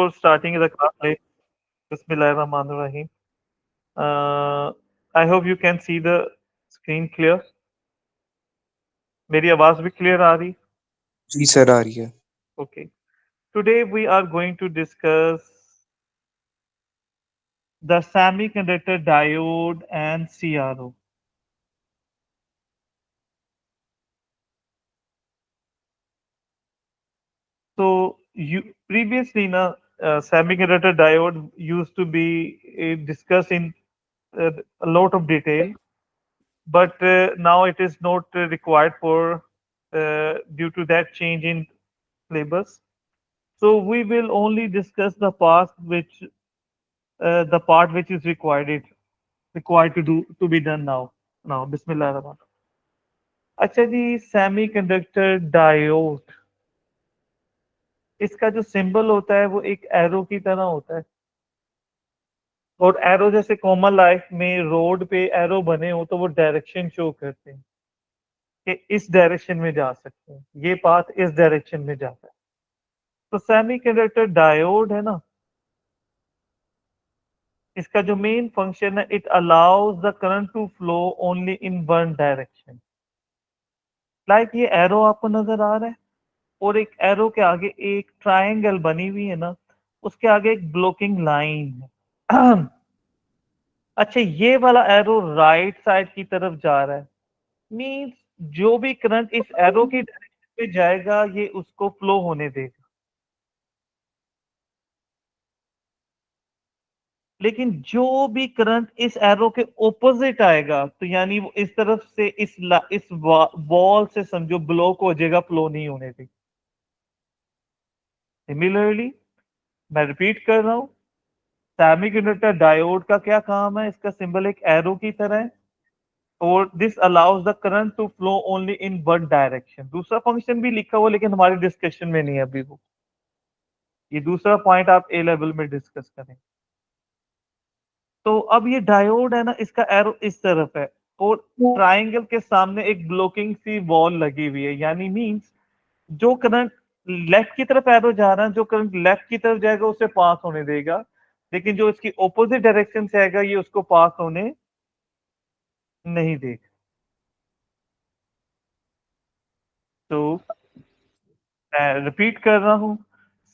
before starting the class, Bismillahirrahmanirrahim. Uh, I hope you can see the screen clear. मेरी आवाज भी clear आ रही? जी sir आ रही है। Okay. Today we are going to discuss the semiconductor diode and CRO. So you previously, semiconductor diode used to be discussed in uh, a lot of detail, but now it is not required for due to that change in syllabus. So we will only discuss the part which is required to be done now. Now, Bismillah Rahman. अच्छा जी, semiconductor diode, इसका जो symbol होता है वो एक arrow की तरह होता है। और एरो जैसे कॉमन लाइफ में रोड पे एरो बने हो तो वो डायरेक्शन शो करते हैं कि इस डायरेक्शन में जा सकते हैं, ये पाथ इस डायरेक्शन में जाता है। तो सेमीकंडक्टर डायोड है ना, इसका जो मेन फंक्शन है, it allows the current to flow only in one direction. Like ये एरो आपको नजर आ रहा है और एक एरो के आगे एक ट्रायंगल बनी हुई है ना, उसके आगे एक ब्लॉकिंग लाइन है। अच्छा, ये वाला एरो राइट साइड की तरफ जा रहा है, मींस जो भी करंट इस एरो की डायरेक्शन पे जाएगा ये उसको फ्लो होने देगा। लेकिन जो भी करंट इस एरो के ऑपोजिट आएगा, तो यानी वो इस तरफ से इस वॉल से समझो ब्लॉक हो जाएगा, फ्लो नहीं होने देगा। सिमिलरली, मैं रिपीट कर रहा हूं, सेमीकंडक्टर डायोड का क्या काम है, इसका सिंबल एक एरो की तरह है और this allows the current to flow only in one direction. दूसरा फंक्शन भी लिखा हुआ लेकिन हमारी डिस्कशन में नहीं है अभी वो, ये दूसरा पॉइंट आप ए लेवल में डिस्कस करें। तो अब ये डायोड है ना, इसका एरो इस तरफ है और ट्राइंगल के सामने एक ब्लॉकिंग सी वॉल लगी हुई है, यानी मींस जो करंट लेफ्ट की तरफ एरो जा रहा है, जो करंट लेफ्ट की तरफ जाएगा उसे पास होने देगा, लेकिन जो इसकी ऑपोजिट डायरेक्शन से आएगा ये उसको पास होने नहीं देगा। तो मैं रिपीट कर रहा हूं,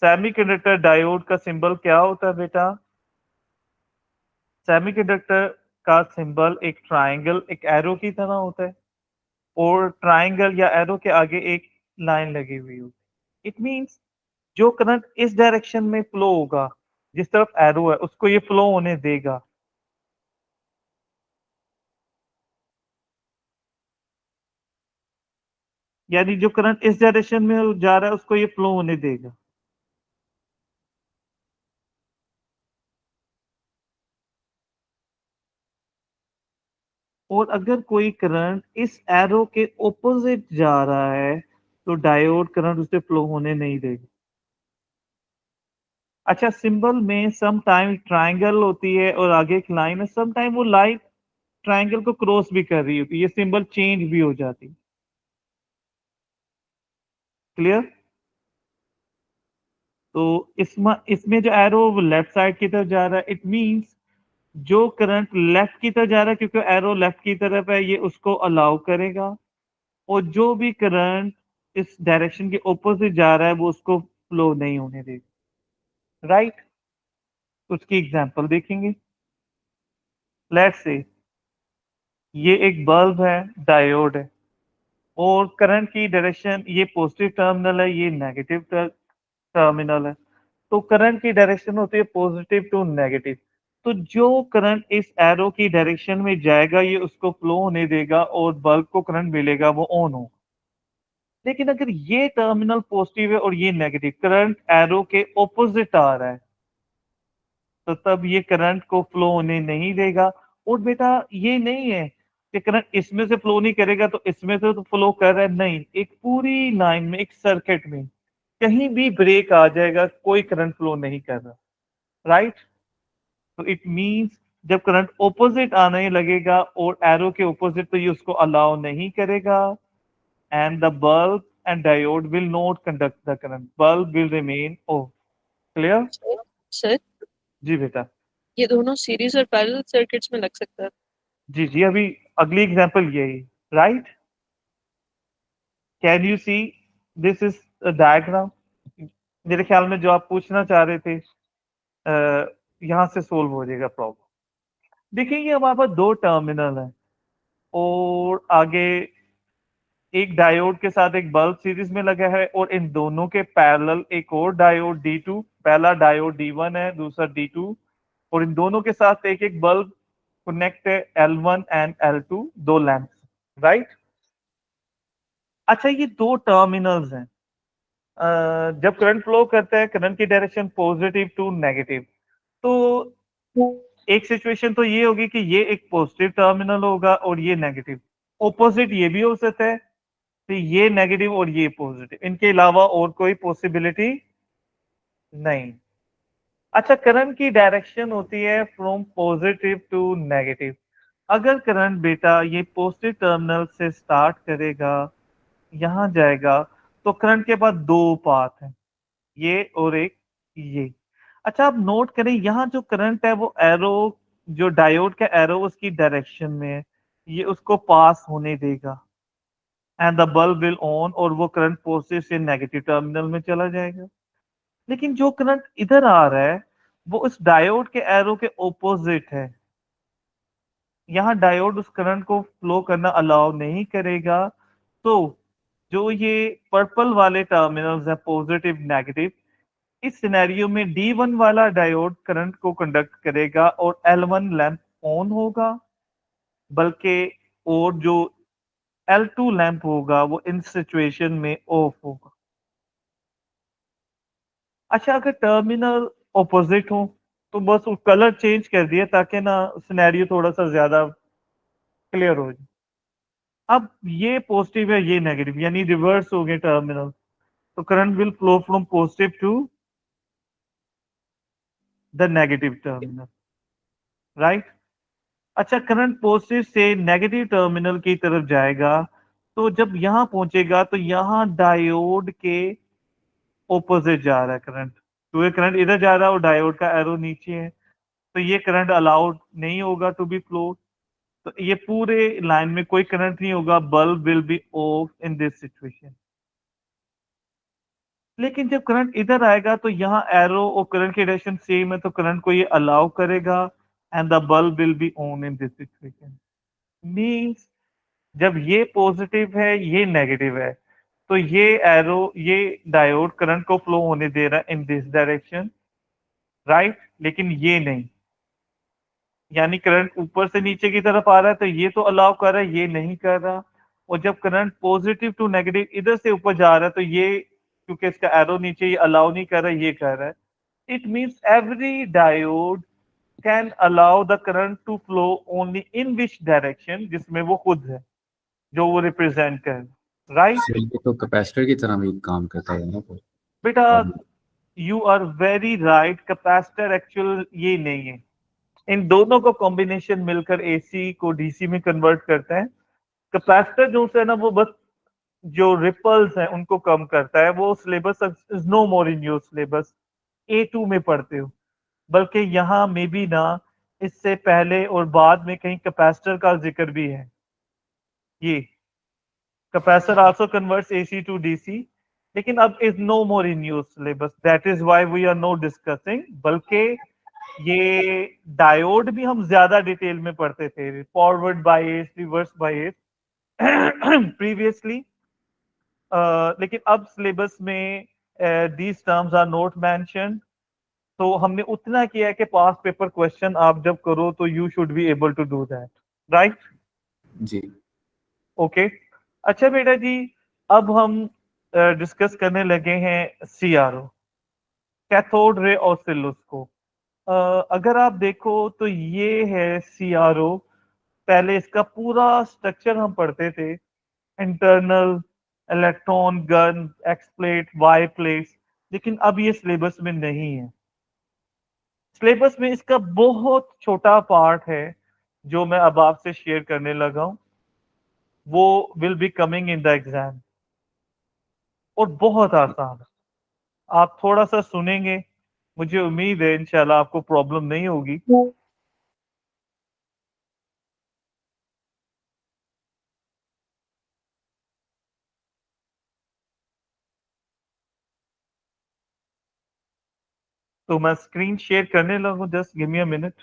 सेमीकंडक्टर डायोड का सिंबल क्या होता है बेटा? सेमीकंडक्टर का सिंबल एक ट्राइंगल, एक एरो की तरह होता है और ट्राइंगल या एरो के आगे एक लाइन लगी हुई होती है। इट मींस जो करंट इस डायरेक्शन में फ्लो होगा, जिस तरफ एरो है उसको ये फ्लो होने देगा। यानी जो करंट इस डायरेक्शन में जा रहा है उसको ये फ्लो होने देगा। और अगर कोई करंट इस एरो के ऑपोजिट जा रहा है तो डायोड करंट उसे फ्लो होने नहीं देगा। अच्छा, सिंबल में सम टाइम ट्राइंगल होती है और आगे एक लाइन है, सम टाइम वो लाइन ट्राइंगल को क्रॉस भी कर रही होती है, ये सिंबल चेंज भी हो जाती है। क्लियर? तो इसमें जो एरो लेफ्ट साइड की तरफ जा रहा है, इट मींस जो करंट लेफ्ट की तरफ जा रहा है, क्योंकि एरो लेफ्ट की तरफ है, ये उसको अलाउ करेगा। और जो भी करंट इस डायरेक्शन के ऑपोजिट जा रहा है वो उसको फ्लो नहीं होने देगा। राइट? उसकी एग्जांपल देखेंगे। लेट्स से ये एक बल्ब है, डायोड है और करंट की डायरेक्शन, ये पॉजिटिव टर्मिनल है, ये नेगेटिव टर्मिनल है। तो करंट की डायरेक्शन होती है पॉजिटिव टू नेगेटिव। तो जो करंट इस एरो की डायरेक्शन में जाएगा ये उसको फ्लो होने देगा और बल्ब को करंट मिलेगा, वो ऑन होगा। लेकिन अगर ये टर्मिनल पॉजिटिव है और ये नेगेटिव, करंट एरो के ऑपोजिट आ रहा है, तो तब ये करंट को फ्लो होने नहीं देगा। और बेटा ये नहीं है कि करंट इसमें से फ्लो नहीं करेगा तो इसमें से तो फ्लो कर रहा है, नहीं, एक पूरी लाइन में, एक सर्किट में कहीं भी ब्रेक आ जाएगा, कोई करंट फ्लो नहीं कर रहा। राइट? तो इट मींस जब करंट ऑपोजिट आने लगेगा और एरो के ऑपोजिट, तो ये उसको अलाउ नहीं करेगा and the bulb and diode will not conduct the current. Bulb will remain off. Clear? Sir ji बेटा। ये दोनों सीरीज और पैरेलल सर्किट्स में लग सकता है। जी जी, अभी अगली एग्जांपल यही, right? Can you see this is a diagram? मेरे ख्याल में जो आप पूछना चाह रहे थे यहाँ से सोल्व हो जाएगा प्रॉब्लम। देखिए ये हमारे पास दो टर्मिनल है और आगे एक डायोड के साथ एक बल्ब सीरीज में लगा है और इन दोनों के पैरेलल एक और डायोड D2, पहला डायोड D1 है, दूसरा D2, और इन दोनों के साथ एक एक बल्ब कनेक्ट है, L1 एंड L2, दो लैंप, राइट? अच्छा ये दो टर्मिनल्स हैं। जब करंट फ्लो करता है, करंट की डायरेक्शन पॉजिटिव टू नेगेटिव, तो एक सिचुएशन तो ये होगी कि ये एक पॉजिटिव टर्मिनल होगा और ये नेगेटिव। ऑपोजिट ये भी हो सकता है, तो ये नेगेटिव और ये पॉजिटिव, इनके अलावा और कोई पॉसिबिलिटी नहीं। अच्छा करंट की डायरेक्शन होती है फ्रॉम पॉजिटिव टू नेगेटिव। अगर करंट बेटा ये पॉजिटिव टर्मिनल से स्टार्ट करेगा, यहां जाएगा, तो करंट के पास दो पाथ हैं, ये और एक ये। अच्छा आप नोट करें यहाँ जो करंट है वो एरो, जो डायोड का एरो उसकी डायरेक्शन में है, ये उसको पास होने देगा and the bulb will on, और वो करंट पॉजिटिव से नेगेटिव टर्मिनल में चला जाएगा। लेकिन जो करंट इधर आ रहा है वो उस डायोड के एरो के ऑपोजिट है। यहाँ डायोड उस करंट को फ्लो करना अलाउ नहीं करेगा, तो जो ये पर्पल वाले टर्मिनल्स है पॉजिटिव नेगेटिव, इस सिनेरियो में D1 वाला डायोड करंट को कंडक्ट करेगा और L1 लैंप ऑन होगा, बल्कि और जो L2 लैंप होगा वो इन सिचुएशन में ऑफ होगा। अच्छा अगर टर्मिनल ऑपोजिट हो तो बस वो कलर चेंज कर दिया ताकि ना सिनेरियो थोड़ा सा ज्यादा क्लियर हो जाए। अब ये पॉजिटिव है ये नेगेटिव, यानी रिवर्स हो गए टर्मिनल, तो current will flow from positive to the negative terminal, right? अच्छा करंट पॉजिटिव से नेगेटिव टर्मिनल की तरफ जाएगा, तो जब यहां पहुंचेगा तो यहां डायोड के ऑपोजिट जा रहा है करंट, तो ये करंट इधर जा रहा है और डायोड का एरो नीचे है, तो ये करंट अलाउड नहीं होगा टू बी फ्लो, तो ये पूरे लाइन में कोई करंट नहीं होगा, bulb will be of in this situation. लेकिन जब करंट इधर आएगा तो यहाँ एरो और करंट की डायरेक्शन सेम है, तो करंट को ये अलाउ करेगा and the bulb will be on in this situation. Means जब ये पॉजिटिव है ये नेगेटिव है, तो ये एरो ये डायोड करंट को फ्लो होने दे रहा है इन दिस डायरेक्शन, राइट? लेकिन ये नहीं, यानी करंट ऊपर से नीचे की तरफ आ रहा है तो ये तो अलाउ कर रहा है, ये नहीं कर रहा। और जब करंट पॉजिटिव टू नेगेटिव इधर से ऊपर जा रहा है तो ये, क्योंकि इसका एरो नीचे, ये अलाउ नहीं कर रहा है, ये कर रहा है। It means every diode can allow the current to flow only in which direction, जिसमें वो खुद है, जो वो रिप्रेजेंट कर, राइट? सर ये तो कैपेसिटर की तरह भी काम करता है ना फिर? बेटा और you are very right, capacitor actual ये नहीं है, इन दोनों को कॉम्बिनेशन मिलकर एसी को डीसी में कन्वर्ट करता है। कैपेसिटर जो है ना वो बस जो रिपल्स हैं उनको कम करता है, वो syllabus is no more in your syllabus, A2 में पढ़ते हो, बल्कि यहाँ में भी ना इससे पहले और बाद में कहीं कैपेसिटर का जिक्र भी है। ये capacitor also converts AC to DC, लेकिन अब is no more in your syllabus, that is why we are not discussing. बल्कि ये डायोड भी हम ज्यादा डिटेल में पढ़ते थे, forward bias, reverse bias previously, लेकिन अब सिलेबस में these terms are not mentioned. तो हमने उतना किया है कि पास पेपर क्वेश्चन आप जब करो तो you should be able to do that, right? जी ओके। अच्छा बेटा जी, अब हम डिस्कस करने लगे हैं CRO, कैथोड रे ऑसिलोस्कोप। अगर आप देखो तो ये है CRO। पहले इसका पूरा स्ट्रक्चर हम पढ़ते थे, internal, electron gun, X plate, Y plate, लेकिन अब ये सिलेबस में नहीं है। सिलेबस में इसका बहुत छोटा पार्ट है जो मैं अब आपसे शेयर करने लगा हूं, वो will be coming in the exam, और बहुत आसान है। आप थोड़ा सा सुनेंगे मुझे उम्मीद है इंशाल्लाह आपको प्रॉब्लम नहीं होगी। तो मैं स्क्रीन शेयर करने लगूं, just give me a minute.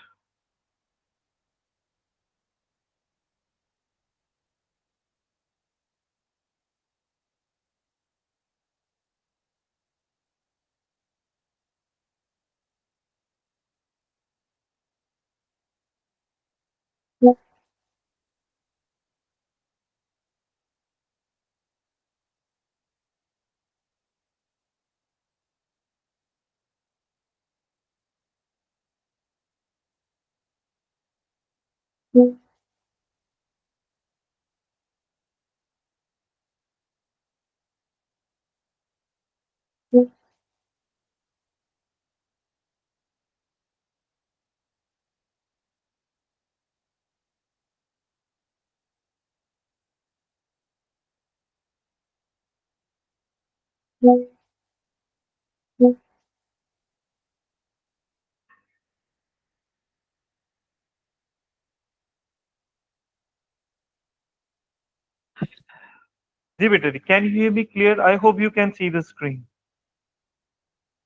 जी बेटा जी, can you hear me clear? I hope you can see the screen.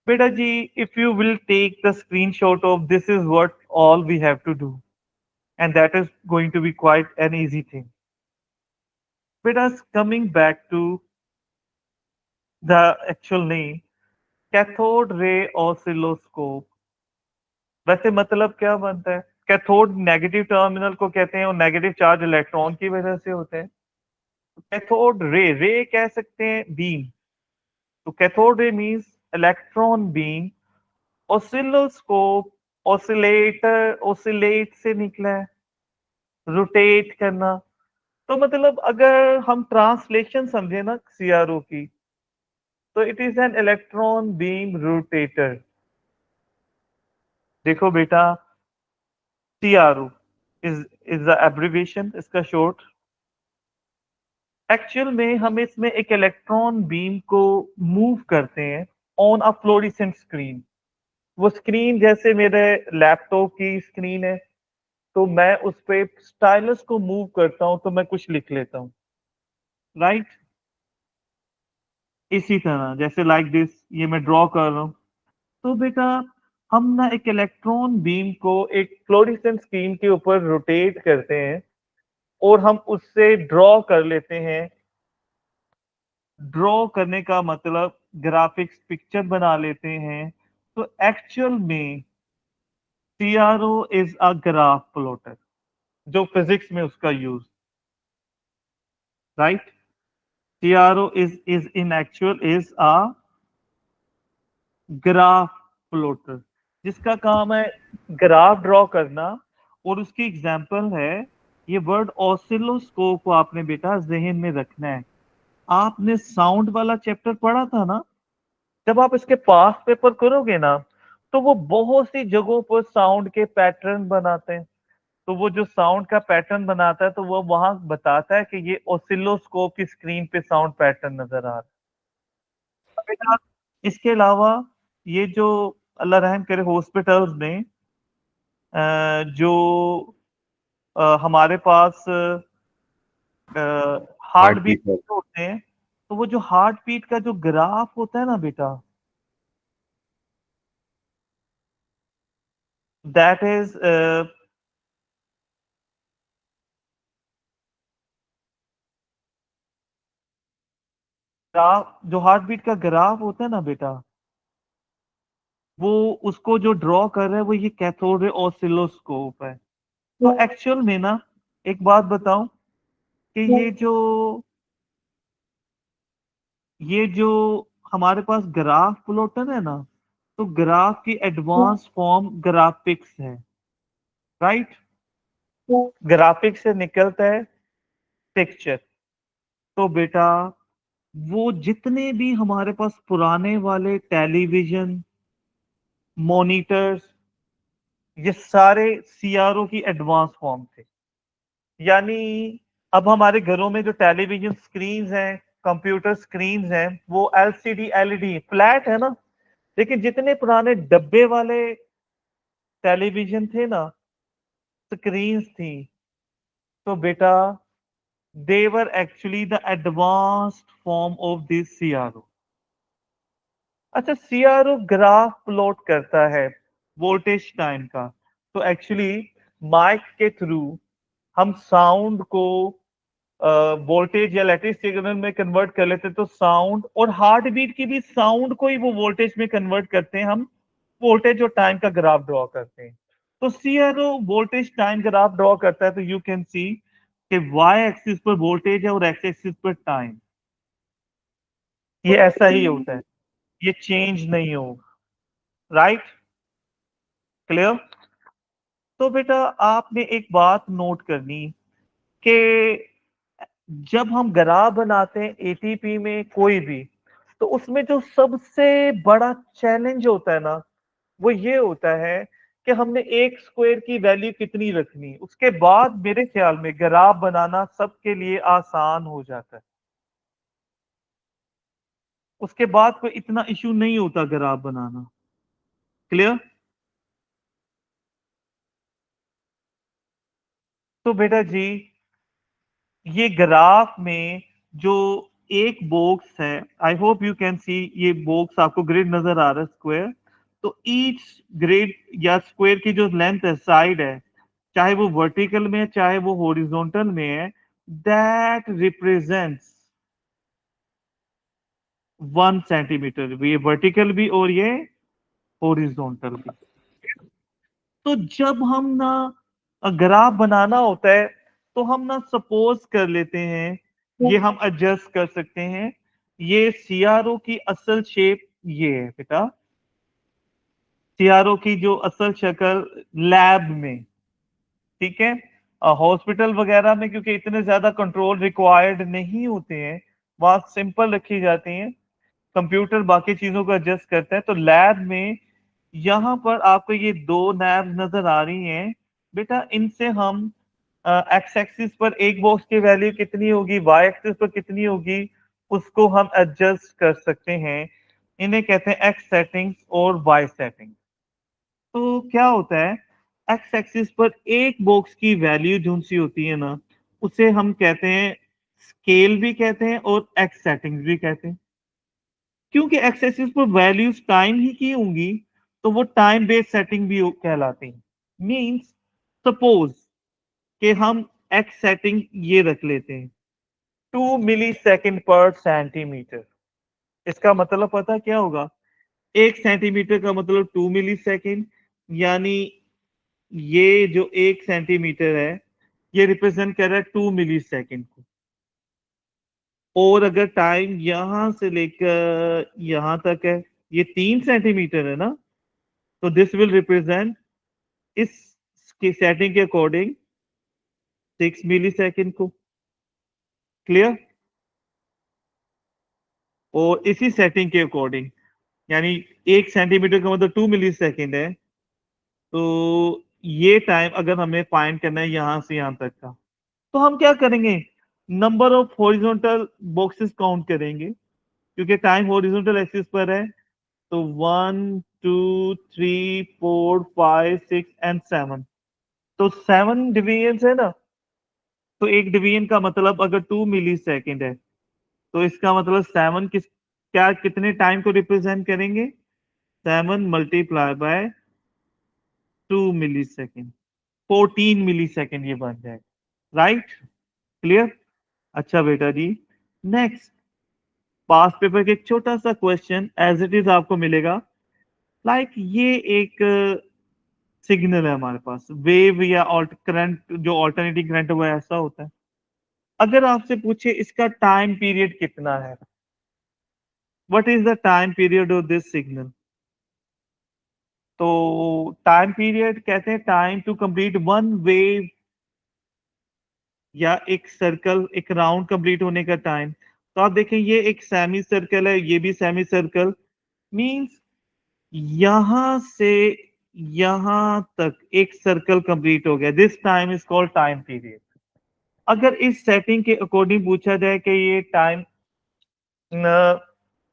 बेटा जी, if you will take the screenshot of this is what all we have to do, and that is going to be quite an easy thing. Beta, coming back to the actual name, cathode ray oscilloscope, वैसे मतलब क्या बनता है? Cathode negative terminal को कहते हैं और negative charge electron की वजह से होते हैं। कैथोड रे, रे कह सकते हैं बीम, तो cathode ray means electron beam. Oscilloscope, oscillator, oscillate से निकला है, रोटेट करना। तो मतलब अगर हम ट्रांसलेशन समझे ना सीआरओ की, तो it is an electron beam rotator. देखो बेटा, सीआरओ इज द एब्रिविएशन, इसका शॉर्ट। एक्चुअल में हम इसमें एक इलेक्ट्रॉन बीम को मूव करते हैं ऑन अ फ्लोरेसेंट स्क्रीन। वो स्क्रीन जैसे मेरे लैपटॉप की स्क्रीन है, तो मैं उस पे स्टाइलस को मूव करता हूं तो मैं कुछ लिख लेता हूं, राइट? इसी तरह जैसे लाइक दिस, ये मैं ड्रॉ कर रहा हूं। तो बेटा, हम ना एक इलेक्ट्रॉन बीम को एक फ्लोरेसेंट स्क्रीन के ऊपर रोटेट करते हैं और हम उससे ड्रॉ कर लेते हैं। ड्रॉ करने का मतलब ग्राफिक्स पिक्चर बना लेते हैं। तो एक्चुअल में CRO is a graph plotter, जो फिजिक्स में उसका use, right? CRO is in actual is a graph plotter, जिसका काम है ग्राफ ड्रॉ करना। और उसकी एग्जांपल है ये वर्ड ऑसिलोस्कोप को आपने बेटा जहन में रखना है। आपने साउंड वाला चैप्टर पढ़ा था ना? जब आप इसके पास पेपर करोगे ना, तो वो बहुत सी जगहों पर साउंड के पैटर्न बनाते हैं। तो वो जो साउंड का पैटर्न बनाता है, तो वो वहां बताता है कि ये ऑसिलोस्कोप की स्क्रीन पे साउंड पैटर्न नजर आ रहा है बेटा। इसके अलावा ये जो अल्लाह रहम करे हॉस्पिटल्स में जो हमारे पास हार्ट हार्ट बीट बीट है। होते हैं, तो वो जो हार्ट बीट का जो ग्राफ होता है ना बेटा, दैट इज ग्राफ, जो हार्ट बीट का ग्राफ होता है ना बेटा, वो उसको जो ड्रॉ कर रहा है वो ये कैथोड रे ऑसिलोस्कोप है। तो एक्चुअल में ना, एक बात बताऊं कि ये जो हमारे पास ग्राफ प्लॉटर है ना, तो ग्राफ की एडवांस फॉर्म ग्राफिक्स है, राइट? ग्राफिक्स से निकलता है पिक्चर। तो बेटा, वो जितने भी हमारे पास पुराने वाले टेलीविजन, मॉनिटर्स, ये सारे सीआरओ की एडवांस फॉर्म थे। यानी अब हमारे घरों में जो टेलीविजन स्क्रीन हैं, कंप्यूटर स्क्रीन हैं, वो एलसीडी एलईडी फ्लैट है ना, लेकिन जितने पुराने डब्बे वाले टेलीविजन थे ना, स्क्रीन्स थी, तो बेटा they were actually the advanced form of this CRO. अच्छा, CRO ग्राफ प्लॉट करता है वोल्टेज टाइम का, तो एक्चुअली माइक के थ्रू हम साउंड को वोल्टेज या इलेक्ट्रिक सिग्नल में कन्वर्ट कर लेते हैं, तो साउंड और हार्ट बीट की भी साउंड को ही वो वोल्टेज में कन्वर्ट करते हैं, हम वोल्टेज और टाइम का ग्राफ ड्रॉ करते हैं। तो CRO voltage time graph draw करता है, तो यू कैन सी कि वाई एक्सिस पर वोल्टेज है और एक्स एक्सिस पर टाइम। ये ऐसा ही होता है, ये चेंज नहीं होगा। Right, clear? तो बेटा आपने एक बात नोट करनी कि जब हम ग्राफ बनाते हैं एटीपी में कोई भी, तो उसमें जो सबसे बड़ा चैलेंज होता है ना, वो ये होता है कि हमने एक स्क्वायर की वैल्यू कितनी रखनी। उसके बाद मेरे ख्याल में ग्राफ बनाना सबके लिए आसान हो जाता है, उसके बाद कोई इतना इशू नहीं होता ग्राफ बनाना। क्लियर? तो बेटा जी, ये ग्राफ में जो एक बॉक्स है, आई होप यू कैन सी, ये बॉक्स आपको ग्रिड नजर आ रहा है, स्क्वायर। तो ईच ग्रिड या स्क्वायर की जो लेंथ है, साइड है, चाहे वो वर्टिकल में है चाहे वो हॉरिजॉन्टल में है, दैट रिप्रेजेंट्स 1 सेंटीमीटर। ये वर्टिकल भी और ये हॉरिजॉन्टल भी। तो जब हम ना ग्राफ बनाना होता है, तो हम ना सपोज कर लेते हैं, ये हम एडजस्ट कर सकते हैं, ये सीआरओ की असल शेप ये है बेटा, सीआरओ की जो असल शक्ल लैब में, ठीक है। हॉस्पिटल वगैरह में क्योंकि इतने ज्यादा कंट्रोल रिक्वायर्ड नहीं होते हैं, वहां सिंपल रखी जाती हैं, कंप्यूटर बाकी चीजों को एडजस्ट करता है। तो लैब में यहाँ पर आपको ये दो नैब नजर आ रही हैं बेटा, इनसे हम एक्स एक्सिस पर एक बॉक्स की वैल्यू कितनी होगी, वाई एक्सिस पर कितनी होगी, उसको हम एडजस्ट कर सकते हैं। इन्हें कहते हैं एक्स सेटिंग्स और वाई सेटिंग्स। तो क्या होता है, एक्स एक्सिस पर एक बॉक्स की वैल्यू जो सी होती है ना, उसे हम कहते हैं स्केल भी कहते हैं और एक्स सेटिंग्स भी कहते हैं। क्योंकि एक्स एक्सिस पर वैल्यूज टाइम ही की होंगी, तो वो टाइम बेस्ड सेटिंग भी कहलाती है। मींस सपोज कि हम एक्स सेटिंग ये रख लेते हैं 2 मिली सेकेंड पर सेंटीमीटर। इसका मतलब पता क्या होगा, 1 सेंटीमीटर का मतलब 2 मिली सेकेंड, यानी ये जो 1 सेंटीमीटर है ये रिप्रेजेंट कर रहा है 2 मिली सेकेंड को। और अगर टाइम यहां से लेकर यहां तक है, ये 3 सेंटीमीटर है ना, तो दिस विल रिप्रेजेंट इस सेटिंग के अकॉर्डिंग 6 मिली सेकेंड को। क्लियर? और इसी सेटिंग के अकॉर्डिंग, यानी 1 सेंटीमीटर का मतलब 2 मिली सेकेंड है, तो ये टाइम अगर हमें फाइंड करना है यहां से यहां तक का, तो हम क्या करेंगे, number of horizontal boxes count करेंगे, क्योंकि टाइम हॉरिजॉन्टल एक्सिस पर है। तो 1 2 3 4 5 6 एंड 7, तो 7 डिवीजन है ना। तो एक डिवीजन का मतलब अगर 2 मिली सेकेंड है, तो इसका मतलब 7 क्या कितने टाइम को रिप्रेजेंट करेंगे, 7 multiply by 2 millisecond, 14 millisecond ये बन जाएगा। Right, clear? अच्छा बेटा जी, नेक्स्ट पास पेपर के एक छोटा सा क्वेश्चन एज इट इज आपको मिलेगा। लाइक ये एक सिग्नल है हमारे पास, वेव या करंट, जो ऑल्टरनेटिंग करंट हुआ ऐसा होता है। अगर आपसे पूछे इसका टाइम पीरियड कितना है, what is the time period of this signal, तो टाइम पीरियड कहते हैं time to complete one wave, या एक सर्कल, एक राउंड कंप्लीट होने का टाइम। तो आप देखें ये एक सेमी सर्कल है, ये भी सेमी सर्कल, मींस यहां से यहां तक एक सर्कल कंप्लीट हो गया, this time is called time period. अगर इस सेटिंग के अकॉर्डिंग पूछा जाए कि ये टाइम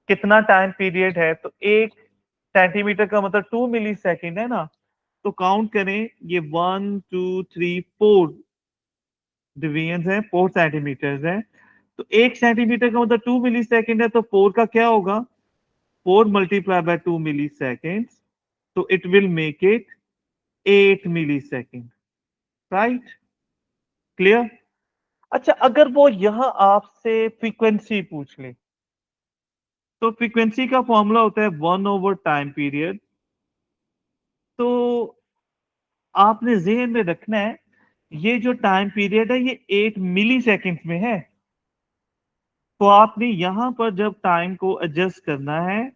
कितना टाइम पीरियड है, तो एक सेंटीमीटर का मतलब 2 मिली सेकेंड है ना, तो काउंट करें, ये 1 2 3 4 डिवीजन है, 4 सेंटीमीटर है, तो 1 सेंटीमीटर का मतलब 2 मिली सेकेंड है, तो 4 का क्या होगा, 4 मल्टीप्लाई बाय 2 मिली सेकेंड, तो it will make it 8 millisecond, right, clear. अच्छा, अगर वो यहां आपसे फ्रीक्वेंसी पूछ ले, तो फ्रीक्वेंसी का फॉर्मूला होता है 1 ओवर टाइम पीरियड। तो आपने जेहन में रखना है, ये जो टाइम पीरियड है ये 8 मिली सेकेंड्स में है, तो आपने यहां पर जब टाइम को एडजस्ट करना है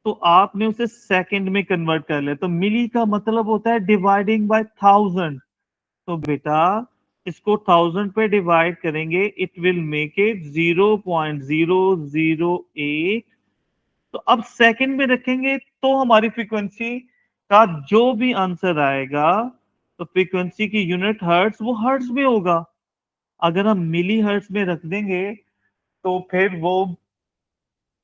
तो आपने उसे सेकंड में कन्वर्ट कर लिया, तो मिली का मतलब होता है डिवाइडिंग बाय 1000। तो बेटा इसको 1000 पे डिवाइड करेंगे, इट विल मेक इट 0.008। तो अब सेकंड में रखेंगे तो हमारी फ्रीक्वेंसी का जो भी आंसर आएगा, तो फ्रीक्वेंसी की यूनिट हर्ट्ज, वो हर्ट्ज में होगा। अगर हम मिली हर्ट्ज में रख देंगे तो फिर वो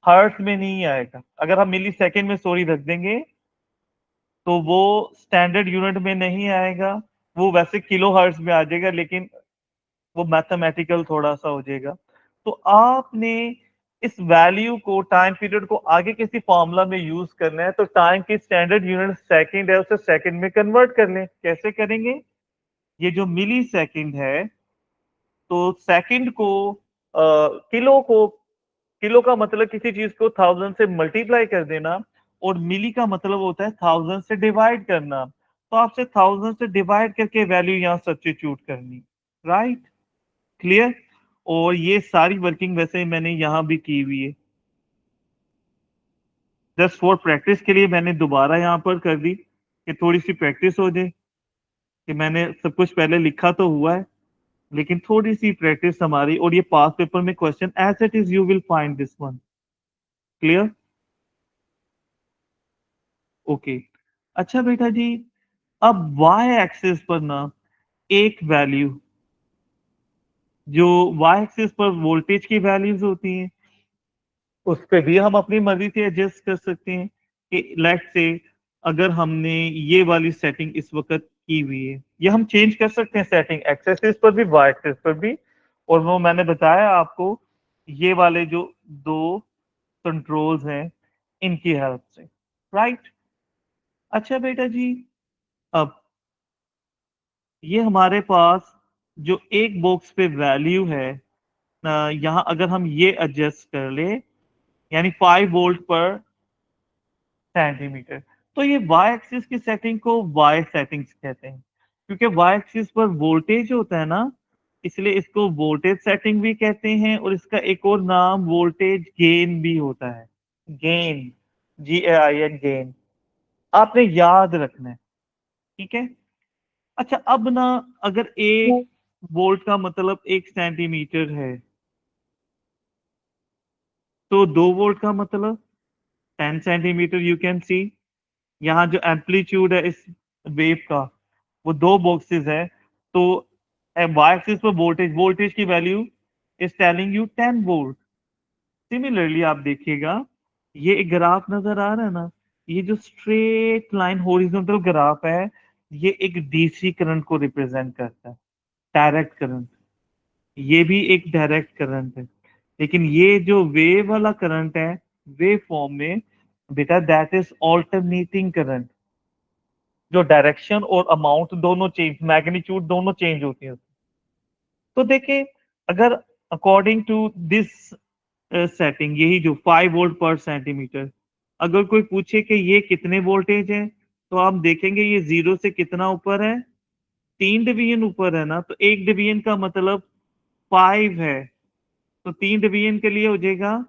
हर्ट्ज में नहीं आएगा। अगर हम मिली सेकेंड में सॉरी रख देंगे तो वो स्टैंडर्ड यूनिट में नहीं आएगा, वो वैसे किलो हर्ट्ज में आ जाएगा, लेकिन वो मैथमेटिकल थोड़ा सा हो जाएगा। तो आपने इस वैल्यू को, टाइम पीरियड को आगे किसी फॉर्मूला में यूज करना है, तो टाइम की स्टैंडर्ड यूनिट सेकंड है, उसे सेकंड में कन्वर्ट कर लें। कैसे करेंगे, ये जो मिली सेकंड है, तो सेकंड को किलो का मतलब किसी चीज को 1000 से मल्टीप्लाई कर देना, और मिली का मतलब होता है 1000 से डिवाइड करना। तो आपसे 1000 से डिवाइड करके वैल्यू यहाँ सब्स्टिट्यूट करनी, राइट, क्लियर। और ये सारी वर्किंग वैसे मैंने यहाँ भी की हुई है, जस्ट फॉर प्रैक्टिस के लिए मैंने दोबारा यहाँ पर कर दी कि थोड़ी सी प्रैक्टिस हो जाए, कि मैंने सब कुछ पहले लिखा तो हुआ है, लेकिन थोड़ी सी प्रैक्टिस हमारी, और ये पास पेपर में question as it is you will find this one, clear, okay. अच्छा बेटा जी, अब वाई एक्सिस पर ना एक वैल्यू, जो वाई एक्सिस पर वोल्टेज की वैल्यूज होती हैं, उस पे भी हम अपनी मर्जी से एडजस्ट कर सकते हैं। कि लेट से अगर हमने ये वाली सेटिंग इस वक्त की हुई है, ये हम चेंज कर सकते हैं सेटिंग एक्स एक्सिस पर भी, वाई एक्सिस पर भी, और वो मैंने बताया आपको ये वाले जो दो कंट्रोल्स हैं इनकी हेल्प से, राइट। अच्छा बेटा जी, अब ये हमारे पास जो एक बॉक्स पे वैल्यू है, यहाँ अगर हम ये एडजस्ट कर ले, यानी 5 वोल्ट पर सेंटीमीटर, तो ये वाई एक्सिस की सेटिंग को वाई सेटिंग्स कहते हैं, क्योंकि वाई एक्सिस पर वोल्टेज होता है ना, इसलिए इसको वोल्टेज सेटिंग भी कहते हैं, और इसका एक और नाम वोल्टेज गेन भी होता है, गेन, GAIN, गेन, आपने याद रखना है, ठीक है। अच्छा, अब ना अगर एक वोल्ट का मतलब 1 सेंटीमीटर है, तो 2 वोल्ट का मतलब 10 सेंटीमीटर। यू कैन सी यहाँ जो एम्पलीट्यूड है इस वेव का, वो दो बॉक्सेस है, तो वाई एक्सिस पर वोल्टेज, वोल्टेज की value is telling you 10 volt. Similarly आप देखिएगा, ये एक ग्राफ नजर आ रहा है ना, ये जो स्ट्रेट लाइन हॉरिजॉन्टल ग्राफ है, ये एक डीसी करंट को रिप्रेजेंट करता है, डायरेक्ट करंट। ये भी एक डायरेक्ट करंट है, लेकिन ये जो वेव वाला करंट है वेव फॉर्म में, बेटा दैट इज ऑल्टरनेटिंग करंट, जो डायरेक्शन और अमाउंट दोनों चेंज, मैग्नीट्यूड दोनों चेंज होती है। तो देखिए, अगर अकॉर्डिंग टू दिस सेटिंग, यही जो 5 वोल्ट पर सेंटीमीटर, अगर कोई पूछे कि ये कितने वोल्टेज है, तो आप देखेंगे ये जीरो से कितना ऊपर है, 3 डिवीजन ऊपर है ना, तो एक डिवीजन का मतलब 5 है, तो 3 डिवीजन के लिए हो जाएगा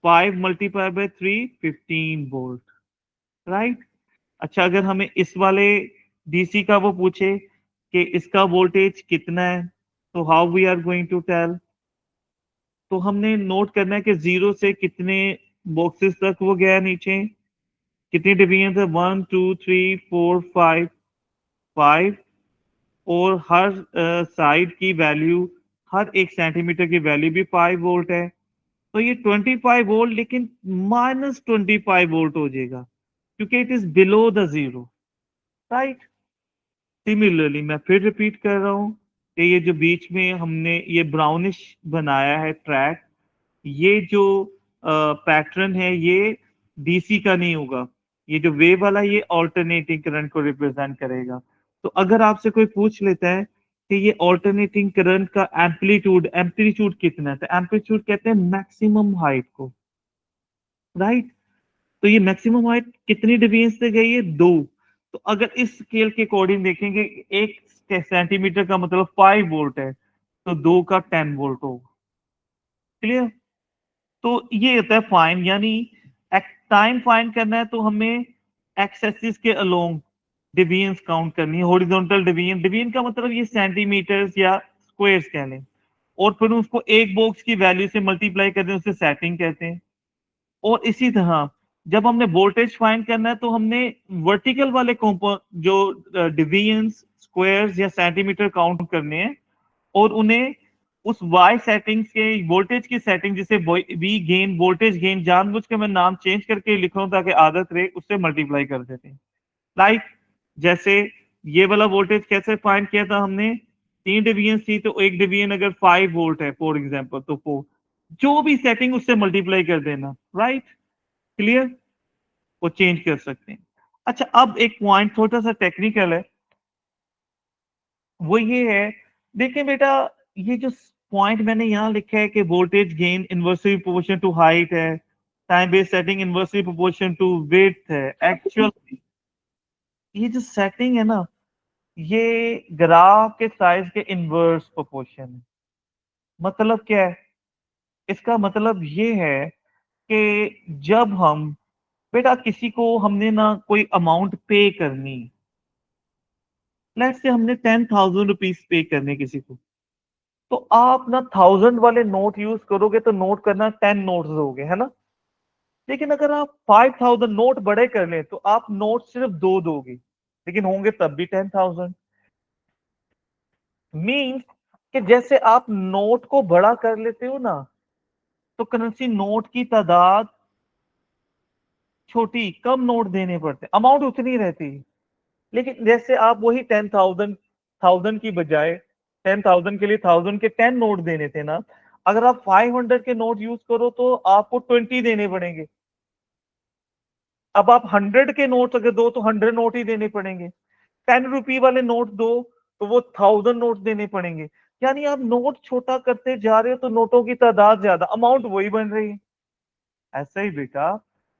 5 मल्टीप्लाई बाय 3, 15 वोल्ट, राइट। अच्छा, अगर हमें इस वाले डीसी का वो पूछे कि इसका वोल्टेज कितना है, तो how we are going to tell, तो हमने नोट करना है कि जीरो से कितने बॉक्सेस तक वो गया नीचे, कितनी डिवीजन है, 1 2 3 4 5, 5, और हर साइड की वैल्यू, हर एक सेंटीमीटर की वैल्यू भी 5 वोल्ट है, तो ये 25 वोल्ट, लेकिन -25 वोल्ट हो जाएगा। क्योंकि it is below the zero, right. Similarly मैं फिर रिपीट कर रहा हूं कि ये जो बीच में हमने ये ब्राउनिश बनाया है ट्रैक, ये जो पैटर्न है ये डीसी का नहीं होगा, ये जो वेव वाला ये ऑल्टरनेटिंग करंट को रिप्रेजेंट करेगा। तो अगर आपसे कोई पूछ लेता है कि ये ऑल्टरनेटिंग करंट का एम्पलीट्यूड एम्पलीट्यूड कितना है, तो एम्पलीट्यूड कहते हैं मैक्सिमम हाइट को, राइट। तो ये मैक्सिमम हाइट कितनी डिवीजन से गई है? 2। तो अगर इस स्केल के अकॉर्डिंग देखेंगे 1 सेंटीमीटर का मतलब 5 वोल्ट है, तो 2 का 10 वोल्ट होगा। क्लियर? तो ये होता है फाइन, यानी टाइम फाइंड करना है तो हमें एक्स एक्सिस के अलोंग डिवीजन काउंट करनी है। हॉरिजॉन्टल डिवीजन, डिवीजन का मतलब ये सेंटीमीटर्स या स्क्वायर्स कह लें, और फिर उसको एक बॉक्स की वैल्यू से मल्टीप्लाई करते हैं, उसे सेटिंग कहते हैं। और इसी तरह जब हमने वोल्टेज फाइंड करना है तो हमने वर्टिकल वाले जो डिवीजन्स, स्क्वायर्स या सेंटीमीटर काउंट करने हैं और उन्हें उस वाई सेटिंग्स के वोल्टेज की सेटिंग, जिसे वी गेन, वोल्टेज गेन, जानबूझ के मैं नाम चेंज करके लिख रहा हूं ताकि आदत रहे, उससे मल्टीप्लाई कर देते हैं। लाइक जैसे ये वाला वोल्टेज कैसे फाइंड किया था हमने, 3 डिवीजन थी, तो एक डिवीजन अगर 5 वोल्ट है फॉर एग्जांपल, तो 4 जो भी सेटिंग उससे मल्टीप्लाई कर देना, राइट। क्लियर? वो चेंज कर सकते हैं। अच्छा, अब एक पॉइंट थोड़ा सा टेक्निकल है, वो ये है, देखिए बेटा, ये जो पॉइंट मैंने यहाँ लिखा है कि voltage gain inversely proportion to height है, time based setting inversely proportion to width है, एक्चुअल ये जो सेटिंग है ना, ये ग्राफ के साइज के इनवर्स प्रोपोर्शन है। मतलब क्या है? इसका मतलब ये है कि जब हम, बेटा किसी को हमने ना कोई अमाउंट पे करनी, लेट्स से हमने 10,000 रुपीज पे करने किसी को, तो आप ना 1000 वाले नोट यूज करोगे तो नोट करना 10 नोट्स दोगे, है ना। लेकिन अगर आप 5000 नोट बड़े कर लें तो आप नोट सिर्फ 2 दोगे, लेकिन होंगे तब भी 10,000। मीन्स कि जैसे आप नोट को बड़ा कर लेते हो ना, तो करेंसी नोट की तादाद छोटी, कम नोट देने पड़ते, अमाउंट उतनी रहती है। लेकिन जैसे आप वही 10,000 1000 की बजाय 10,000 के लिए 1000 के 10 नोट देने थे ना, अगर आप 500 के नोट यूज करो तो आपको 20 देने पड़ेंगे। अब आप 100 के नोट अगर दो तो 100 नोट ही देने पड़ेंगे। 10 रुपी वाले नोट दो तो वो 1000 नोट देने पड़ेंगे। यानी आप नोट छोटा करते जा रहे हो तो नोटों की तादाद ज्यादा, अमाउंट वही बन रही है। ऐसा ही बेटा,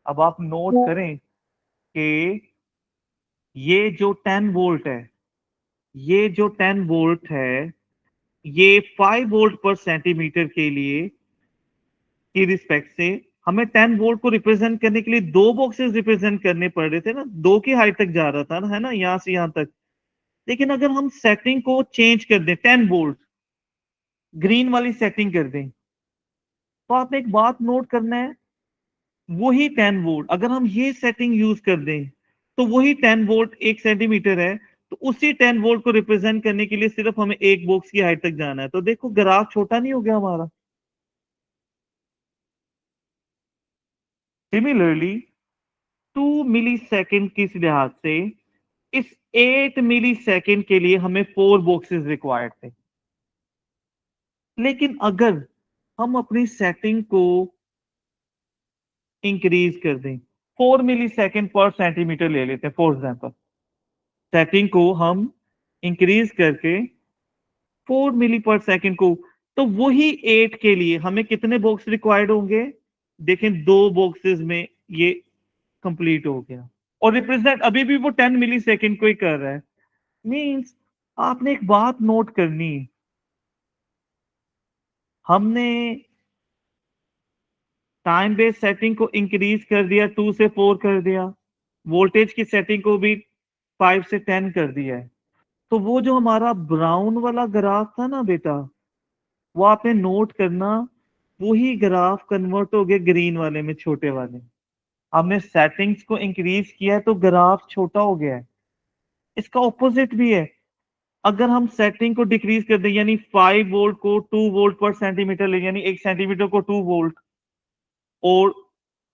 अब आप नोट करें कि ये जो 10 वोल्ट है, ये जो 10 वोल्ट है, ये 5 वोल्ट पर सेंटीमीटर के लिए की रिस्पेक्ट से हमें 10 वोल्ट को रिप्रेजेंट करने के लिए 2 बॉक्सेस रिप्रेजेंट करने पड़ रहे थे ना, 2 की हाइट तक जा रहा था ना, है ना, यहां से यहां तक। लेकिन अगर हम सेटिंग को चेंज कर दें, 10 वोल्ट ग्रीन वाली सेटिंग कर दें, तो आपने एक बात नोट करना है, वही 10 वोल्ट अगर हम ये सेटिंग यूज कर दें तो वही 10 वोल्ट 1 सेंटीमीटर है, तो उसी 10 वोल्ट को रिप्रेजेंट करने के लिए सिर्फ हमें एक बॉक्स की हाइट तक जाना है। तो देखो ग्राफ छोटा नहीं हो गया हमारा। सिमिलरली 2 मिली सेकेंड किस लिहाज से, इस 8 मिली सेकेंड के लिए हमें 4 बॉक्सेस रिक्वायर्ड थे। लेकिन अगर हम अपनी सेटिंग को इंक्रीज कर दें, 4 मिली सेकेंड पर सेंटीमीटर ले लेते हैं फॉर एग्जाम्पल, सेटिंग को हम इंक्रीज करके 4 मिली पर सेकेंड को, तो वही 8 के लिए हमें कितने बॉक्स रिक्वायर्ड होंगे? देखें 2 बॉक्सेस में ये कंप्लीट हो गया, और रिप्रेजेंट अभी भी वो 10 मिली सेकेंड को ही कर रहा है। मींस आपने एक बात नोट करनी है, हमने टाइम बेस्ड सेटिंग को इंक्रीज कर दिया, 2 से 4 कर दिया, वोल्टेज की सेटिंग को भी 5 से 10 कर दिया है। तो वो जो हमारा ब्राउन वाला ग्राफ था ना बेटा, वो आपने नोट करना, वही ग्राफ कन्वर्ट हो गया ग्रीन वाले में, छोटे वाले। हमने सेटिंग्स को इंक्रीज किया है तो ग्राफ छोटा हो गया है। इसका ऑपोजिट भी है, अगर हम सेटिंग को डिक्रीज कर दें, यानी 5 वोल्ट को 2 वोल्ट पर सेंटीमीटर ले, यानी 1 सेंटीमीटर को 2 वोल्ट, और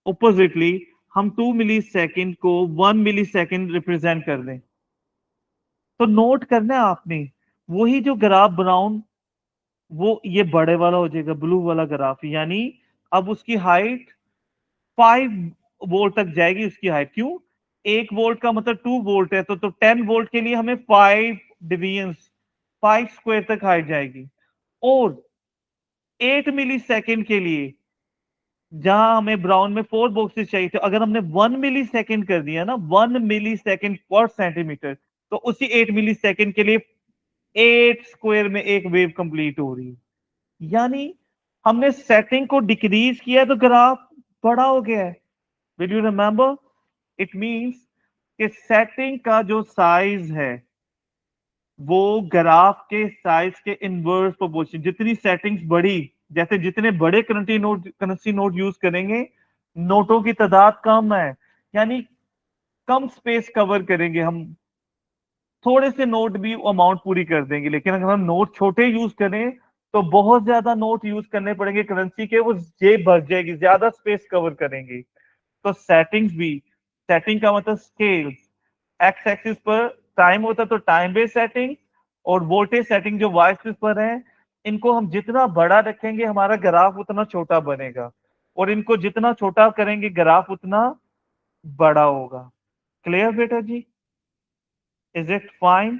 ऑपोजिटली हम 2 मिली सेकेंड को 1 मिली सेकेंड रिप्रेजेंट कर दें, तो नोट करना है आपने वही जो ग्राफ ब्राउन, वो ये बड़े वाला हो जाएगा ब्लू वाला ग्राफ, यानी अब उसकी हाइट 5 वोल्ट तक जाएगी उसकी हाइट। क्यों? 1 वोल्ट का मतलब 2 वोल्ट है, तो 10 वोल्ट के लिए हमें 5 डिवीजन 5 स्क्वायर तक हाइट जाएगी। और 8 मिली सेकेंड के लिए जहां हमें ब्राउन में 4 बॉक्सेस चाहिए थे, अगर हमने 1 मिली सेकेंड कर दिया ना, 1 मिली सेकेंड पर सेंटीमीटर, तो उसी 8 मिली सेकेंड के लिए 8 स्क्वायर में एक वेव कंप्लीट हो रही है। यानी हमने सेटिंग को डिक्रीज किया तो ग्राफ बड़ा हो गया है। Will you remember? It means कि सेटिंग का जो साइज है वो ग्राफ के साइज के इनवर्स प्रोपोर्शन, जितनी सेटिंग्स बड़ी, जैसे जितने बड़े करेंसी नोट यूज करेंगे, नोटों की तादाद कम है, यानी कम स्पेस कवर करेंगे हम, थोड़े से नोट भी अमाउंट पूरी कर देंगे। लेकिन अगर हम नोट छोटे यूज करें तो बहुत ज्यादा नोट यूज करने पड़ेंगे करेंसी के, वो जेब भर जाएगी, ज्यादा स्पेस कवर करेंगे। तो सेटिंग्स भी, सेटिंग का मतलब स्केल्स, एक्स एक्सिस पर टाइम होता है तो टाइम बेस्ड सेटिंग, और वोल्टेज सेटिंग जो वाई एक्सिस पर है, इनको हम जितना बड़ा रखेंगे हमारा ग्राफ उतना छोटा बनेगा, और इनको जितना छोटा करेंगे ग्राफ उतना बड़ा होगा। क्लियर बेटा जी? Is it fine?